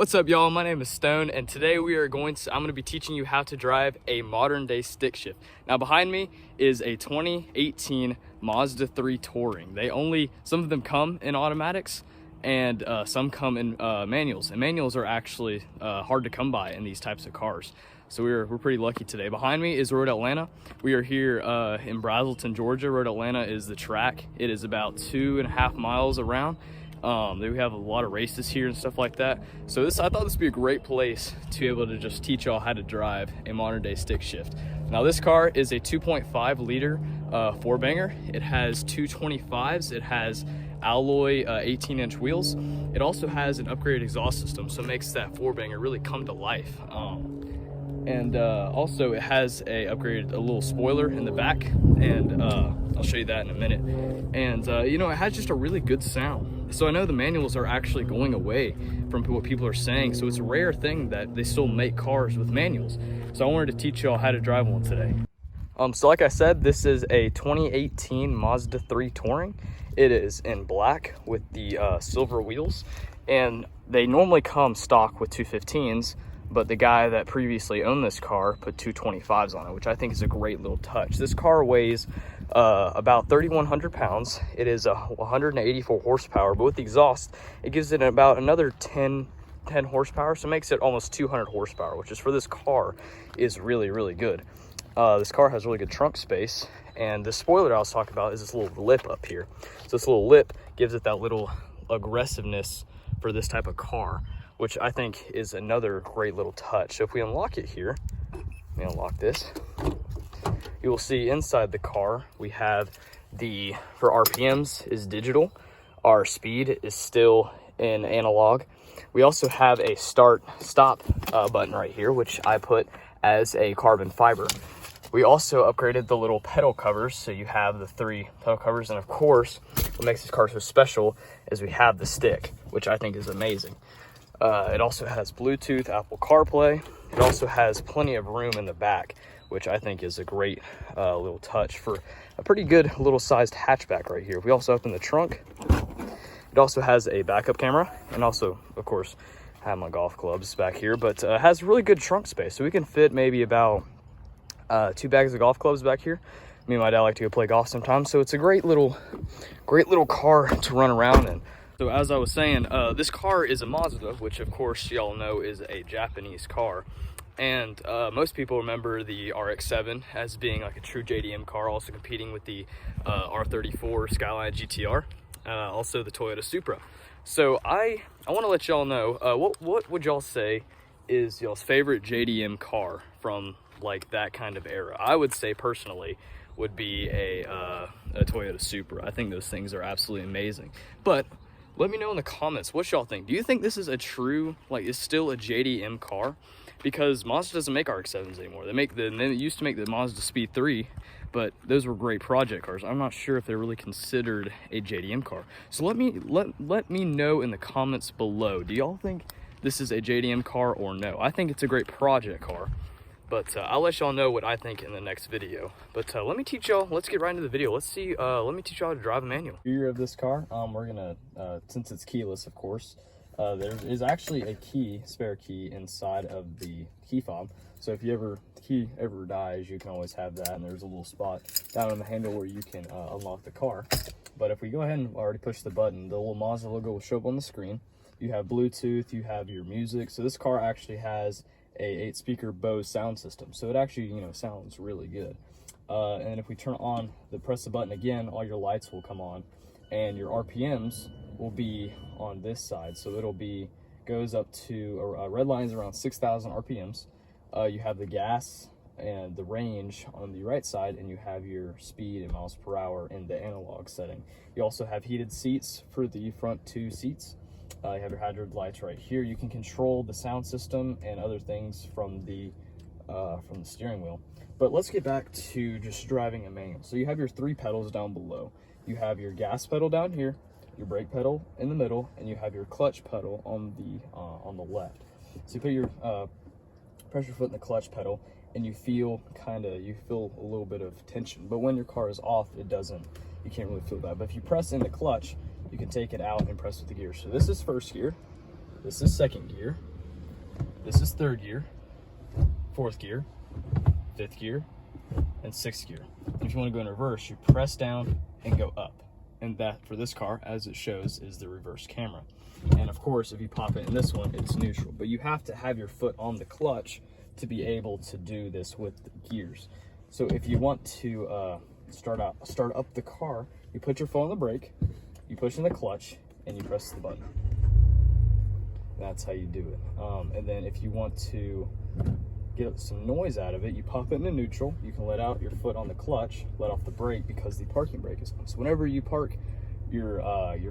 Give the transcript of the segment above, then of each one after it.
What's up, y'all? My name is Stone, and today I'm going to be teaching you how to drive a modern day stick shift. Now behind me is a 2018 Mazda 3 Touring. Some of them come in automatics and some come in manuals, and manuals are actually hard to come by in these types of cars. So we're pretty lucky today. Behind me is Road Atlanta. We are here in Braselton, Georgia. Road Atlanta is the track. It is about 2.5 miles around. We have a lot of races here and stuff like that. So I thought this would be a great place to be able to just teach y'all how to drive a modern day stick shift. Now this car is a 2.5 liter four banger. It has 225s. It has alloy 18-inch wheels. It also has an upgraded exhaust system, so it makes that four banger really come to life. Also it has a little spoiler in the back, and I'll show you that in a minute. And you know, it has just a really good sound. So I know the manuals are actually going away from what people are saying, so it's a rare thing that they still make cars with manuals. So I wanted to teach y'all how to drive one today. So like I said, this is a 2018 Mazda 3 Touring. It is in black with the silver wheels, and they normally come stock with 215s, but the guy that previously owned this car put 225s on it, which I think is a great little touch. This car weighs about 3,100 pounds. It is 184 horsepower, but with the exhaust, it gives it about another 10 horsepower, so it makes it almost 200 horsepower, which is for this car is really, really good. This car has really good trunk space, and the spoiler I was talking about is this little lip up here. So this little lip gives it that little aggressiveness for this type of car, which I think is another great little touch. So if we unlock it here, let me unlock this, you will see inside the car we have for RPMs is digital, our speed is still in analog. We also have a stop button right here, which I put as a carbon fiber. We also upgraded the little pedal covers, so you have the 3 pedal covers, and of course what makes this car so special is we have the stick, which I think is amazing. It also has Bluetooth, Apple CarPlay. It also has plenty of room in the back, which I think is a great little touch for a pretty good little sized hatchback right here. We also open the trunk. It also has a backup camera, and also, of course, I have my golf clubs back here, but it has really good trunk space, so we can fit maybe about 2 bags of golf clubs back here. Me and my dad like to go play golf sometimes, so it's a great little car to run around in. So as I was saying, this car is a Mazda, which of course y'all know is a Japanese car. And most people remember the RX-7 as being like a true JDM car, also competing with the R34 Skyline GTR, also the Toyota Supra. So I want to let y'all know, what would y'all say is y'all's favorite JDM car from like that kind of era? I would say personally would be a Toyota Supra. I think those things are absolutely amazing. But let me know in the comments what y'all think. Do you think this is a true, is still a JDM car? Because Mazda doesn't make RX-7s anymore. They used to make the Mazda Speed 3, but those were great project cars. I'm not sure if they're really considered a JDM car. So let me know in the comments below. Do y'all think this is a JDM car or no? I think it's a great project car, but I'll let y'all know what I think in the next video. But let me teach y'all, let's get right into the video. Let me teach y'all how to drive a manual. Rear of this car, we're gonna, since it's keyless, of course, there is actually a spare key inside of the key fob. So if the key ever dies, you can always have that, and there's a little spot down on the handle where you can unlock the car. But if we go ahead and already push the button, the little Mazda logo will show up on the screen. You have Bluetooth, you have your music. So this car actually has a 8-speaker Bose sound system, so it actually, sounds really good. And if we press the button again, all your lights will come on, and your RPMs will be on this side. So goes up to red line is around 6,000 RPMs. You have the gas and the range on the right side, and you have your speed in miles per hour in the analog setting. You also have heated seats for the front 2 seats. You have your hazard lights right here. You can control the sound system and other things from the steering wheel. But let's get back to just driving a manual. So you have your 3 pedals down below. You have your gas pedal down here, your brake pedal in the middle, and you have your clutch pedal on the left. So you put your press your foot in the clutch pedal, and you feel a little bit of tension. But when your car is off, you can't really feel that. But if you press in the clutch, you can take it out and press with the gear. So this is first gear, this is second gear, This is 3rd gear, 4th gear, 5th gear, and 6th gear. If you want to go in reverse, you press down and go up. And that, for this car, as it shows, is the reverse camera. And of course, if you pop it in this one, it's neutral. But you have to have your foot on the clutch to be able to do this with the gears. So if you want to start up the car, you put your foot on the brake, you push in the clutch, and you press the button. That's how you do it. And then if you want to get some noise out of it, you pop it into neutral. You can let out your foot on the clutch, let off the brake, because the parking brake is on. So whenever you park your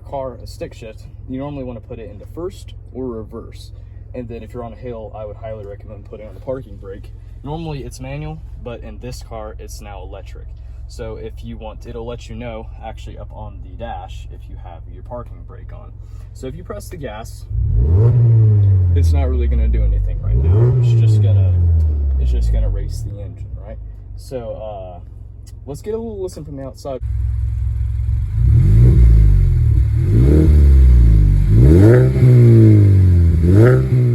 car a stick shift, you normally want to put it into first or reverse. And then if you're on a hill, I would highly recommend putting on the parking brake. Normally it's manual, but in this car it's now electric. So if you want, it'll let you know actually up on the dash if you have your parking brake on. So if you press the gas, it's not really going to do anything right now. It's just gonna race the engine, right? So let's get a little listen from the outside.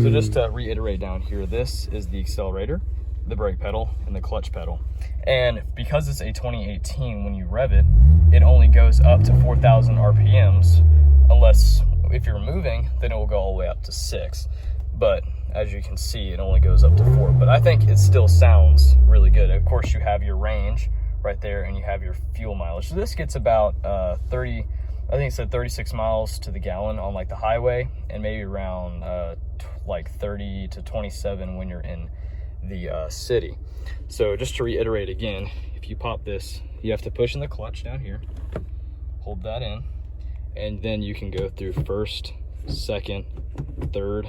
So just to reiterate down here, this is the accelerator, the brake pedal, and the clutch pedal. And because it's a 2018, when you rev it, it only goes up to 4,000 RPMs, unless if you're moving, then it will go all the way up to 6. But as you can see, it only goes up to 4. But I think it still sounds really good. Of course, you have your range right there, and you have your fuel mileage. So this gets about 30, I think it said 36 miles to the gallon on like the highway, and maybe around like 30 to 27 when you're in the city. So just to reiterate again, if you pop this, you have to push in the clutch down here, hold that in, and then you can go through first, second, third,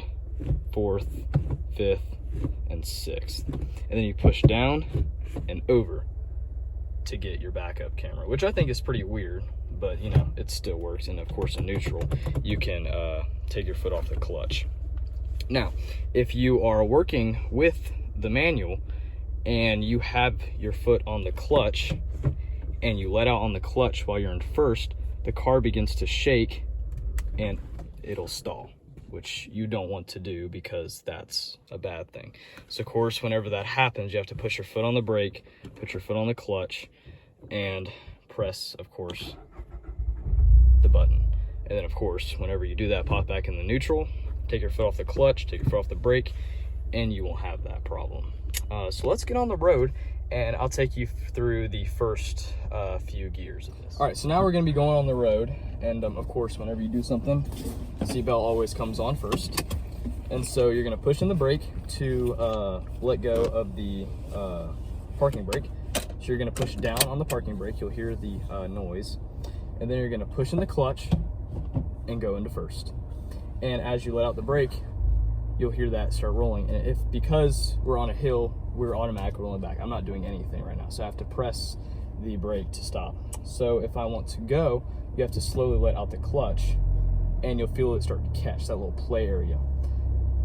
fourth, fifth, and sixth. And then you push down and over to get your backup camera, which I think is pretty weird, but you know, it still works. And of course in neutral, you can take your foot off the clutch. Now, if you are working with the manual and you have your foot on the clutch and you let out on the clutch while you're in first, the car begins to shake and it'll stall, which you don't want to do because that's a bad thing. So of course, whenever that happens, you have to push your foot on the brake, put your foot on the clutch, and press, of course, the button. And then of course, whenever you do that, pop back in the neutral, take your foot off the clutch, take your foot off the brake, and you won't have that problem. So let's get on the road and I'll take you through the first few gears of this. All right, so now we're gonna be going on the road, and of course, whenever you do something, the seatbelt always comes on first. And so you're gonna push in the brake to let go of the parking brake. So you're gonna push down on the parking brake, you'll hear the noise. And then you're gonna push in the clutch and go into first. And as you let out the brake, you'll hear that start rolling. And because we're on a hill, we're automatically rolling back. I'm not doing anything right now, so I have to press the brake to stop. So if I want to go, you have to slowly let out the clutch, and you'll feel it start to catch that little play area.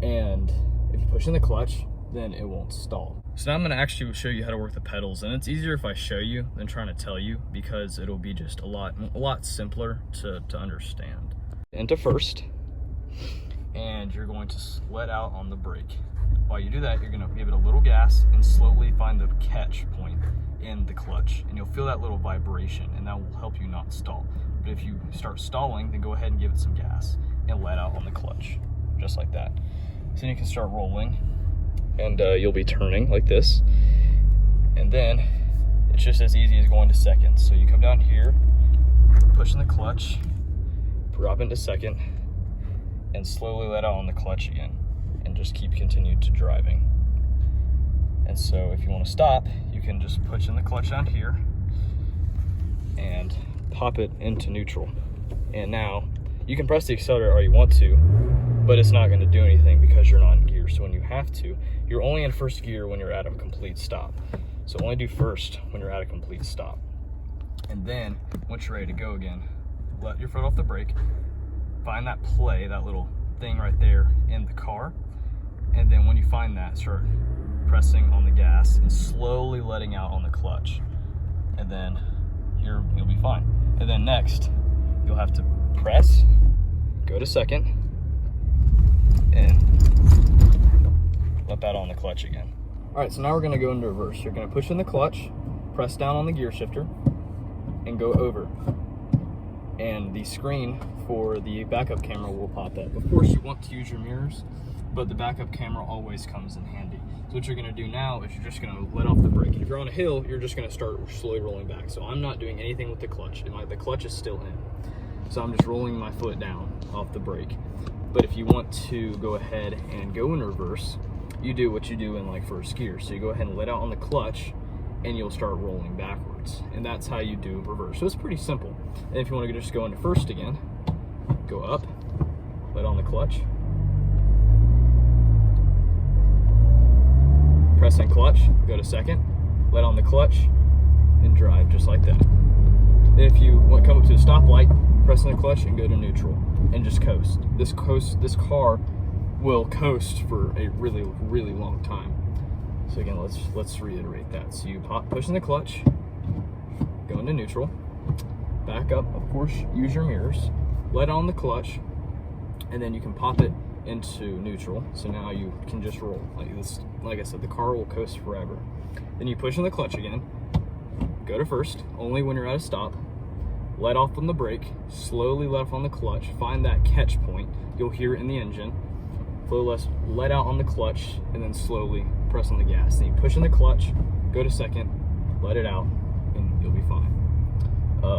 And if you push in the clutch, then it won't stall. So now I'm gonna actually show you how to work the pedals, and it's easier if I show you than trying to tell you, because it'll be just a lot simpler to understand. Into first, and you're going to let out on the brake. While you do that, you're gonna give it a little gas and slowly find the catch point in the clutch, and you'll feel that little vibration, and that will help you not stall. But if you start stalling, then go ahead and give it some gas and let out on the clutch, just like that. So then you can start rolling, and you'll be turning like this, and then it's just as easy as going to second. So you come down here, push in the clutch, drop into second, and slowly let out on the clutch again, and just continue to driving. And so if you want to stop, you can just push in the clutch down here and pop it into neutral. And now you can press the accelerator all you want to, but it's not going to do anything because you're not in gear. So when you have to, you're only in first gear when you're at a complete stop. So only do first when you're at a complete stop. And then once you're ready to go again, let your foot off the brake, find that play, that little thing right there in the car. And then when you find that, start pressing on the gas and slowly letting out on the clutch. And then you'll be fine. And then next, you'll have to press, go to second, and let that on the clutch again. All right, so now we're gonna go into reverse. You're gonna push in the clutch, press down on the gear shifter, and go over. And the screen for the backup camera will pop up. Of course, you want to use your mirrors, but the backup camera always comes in handy. So what you're gonna do now is you're just gonna let off the brake. And if you're on a hill, you're just gonna start slowly rolling back. So I'm not doing anything with the clutch. The clutch is still in. So I'm just rolling my foot down off the brake. But if you want to go ahead and go in reverse, you do what you do in like first gear. So you go ahead and let out on the clutch and you'll start rolling backwards. And that's how you do reverse. So it's pretty simple. And if you want to just go into first again, go up, let on the clutch, press in clutch, go to second, let on the clutch, and drive just like that. Then if you want to come up to a stoplight, press in the clutch and go to neutral and just coast. This car will coast for a really, really long time. So again, let's reiterate that. So you push in the clutch, go into neutral, back up, of course, use your mirrors, let on the clutch, and then you can pop it into neutral. So now you can just roll like this. Like I said, the car will coast forever. Then you push in the clutch again, go to first, only when you're at a stop, let off on the brake, slowly let off on the clutch, find that catch point, you'll hear it in the engine, let out on the clutch, and then slowly press on the gas. Then you push in the clutch, go to second, let it out, and you'll be fine.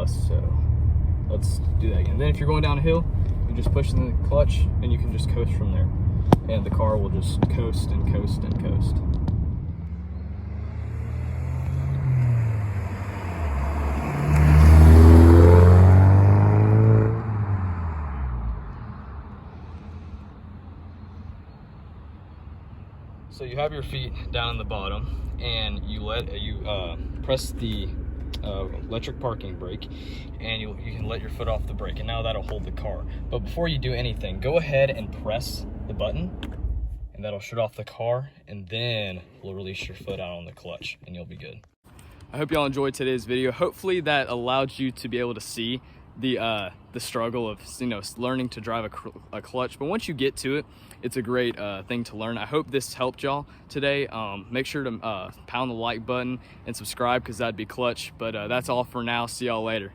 So let's do that again. Then if you're going down a hill, you just push in the clutch and you can just coast from there. And the car will just coast and coast and coast. So you have your feet down in the bottom, and you press the electric parking brake, and you can let your foot off the brake, and now that'll hold the car. But before you do anything, go ahead and press the button, and that'll shut off the car, and then we'll release your foot out on the clutch, and you'll be good. I hope y'all enjoyed today's video. Hopefully that allowed you to be able to see the struggle of learning to drive a clutch. But once you get to it, it's a great thing to learn. I hope this helped y'all today. Make sure to pound the like button and subscribe, because that'd be clutch. But that's all for now. See y'all later.